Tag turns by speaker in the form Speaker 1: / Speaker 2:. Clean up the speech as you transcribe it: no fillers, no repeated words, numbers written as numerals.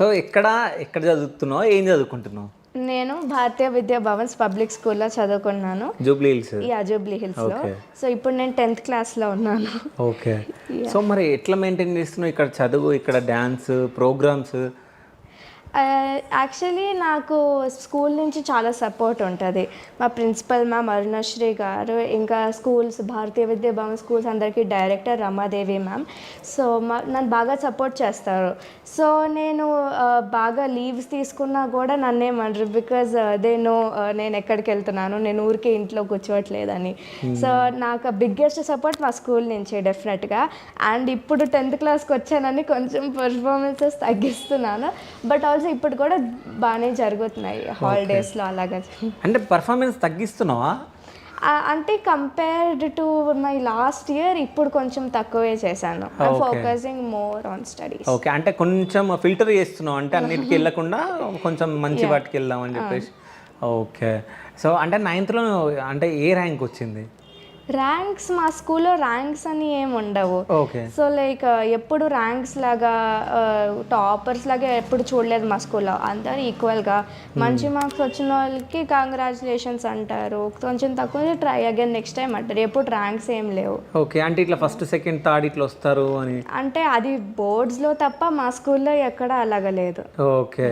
Speaker 1: So ఎక్కడ చదువుతున్నావు? ఏం చదువుకుంటున్నావు?
Speaker 2: నేను భారతీయ విద్యా భవన్స్ పబ్లిక్ స్కూల్లో చదువుకున్నాను.
Speaker 1: Jubilee hills.
Speaker 2: జూబ్లీ హిల్స్లో. సో ఇప్పుడు నేను 10th క్లాస్లో ఉన్నాను.
Speaker 1: ఓకే. సో మరి ఎట్లా మెయింటైన్ చేస్తున్నావు ఇక్కడ చదువు, ఇక్కడ డ్యాన్స్ ప్రోగ్రామ్స్?
Speaker 2: యాక్చువల్లీ నాకు స్కూల్ నుంచి చాలా సపోర్ట్ ఉంటుంది. మా ప్రిన్సిపల్ మ్యామ్ అరుణశ్రీ గారు, ఇంకా స్కూల్స్ భారతీయ విద్యా భవన్ స్కూల్స్ అందరికీ డైరెక్టర్ రమాదేవి మ్యామ్. సో నన్ను బాగా సపోర్ట్ చేస్తారు. సో నేను బాగా లీవ్స్ తీసుకున్నా కూడా నన్నేమనరు, బికాజ్ దే నో నేను ఎక్కడికి వెళ్తున్నాను, నేను ఊరికే ఇంట్లో కూర్చోవట్లేదని. సో నాకు బిగ్గెస్ట్ సపోర్ట్ మా స్కూల్ నుంచి డెఫినెట్గా. అండ్ ఇప్పుడు 10th క్లాస్కి వచ్చానని కొంచెం పర్ఫార్మెన్సెస్ తగ్గిస్తున్నాను, బట్ ఆల్సో ఇప్పుడు కూడా బాగానే జరుగుతున్నాయి హాలిడేస్లో అలాగా.
Speaker 1: అంటే పర్ఫార్మెన్స్ తగ్గిస్తున్నావా?
Speaker 2: అంటే compared to my last year ఇప్పుడు కొంచెం తక్కువే చేశాను. Focusing more on studies.
Speaker 1: Okay, అంటే కొంచెం ఫిల్టర్ చేస్తున్నావు, అంటే అన్నిటికీ వెళ్ళకుండా కొంచెం మంచి వాటికి వెళ్దామని చెప్పేసి. ఓకే. సో అంటే 9thలో అంటే ఏ ర్యాంక్ వచ్చింది?
Speaker 2: ర్యాంక్స్ మా స్కూల్లో ర్యాంక్స్ అని ఏమి ఉండవు.
Speaker 1: ఓకే.
Speaker 2: సో లైక్ ఎప్పుడు ర్యాంక్స్ లాగా టాపర్స్ లాగా ఎప్పుడు చూడలేదు మా స్కూల్లో. అందరూ ఈక్వల్గా మంచి మార్క్స్ వచ్చిన వాళ్ళకి కంగ్రాచులేషన్స్ అంటారు, కొంచెం తక్కువ ట్రై అగైన్ నెక్స్ట్ టైం అంటారు. ఎప్పుడు ర్యాంక్స్ ఏం లేవు.
Speaker 1: ఓకే, అంటే ఇట్లా ఫస్ట్ సెకండ్ థర్డ్ ఇట్లా వస్తారు అని?
Speaker 2: అంటే అది బోర్డ్స్లో తప్ప మా స్కూల్లో ఎక్కడ అలాగ లేదు.
Speaker 1: ఓకే.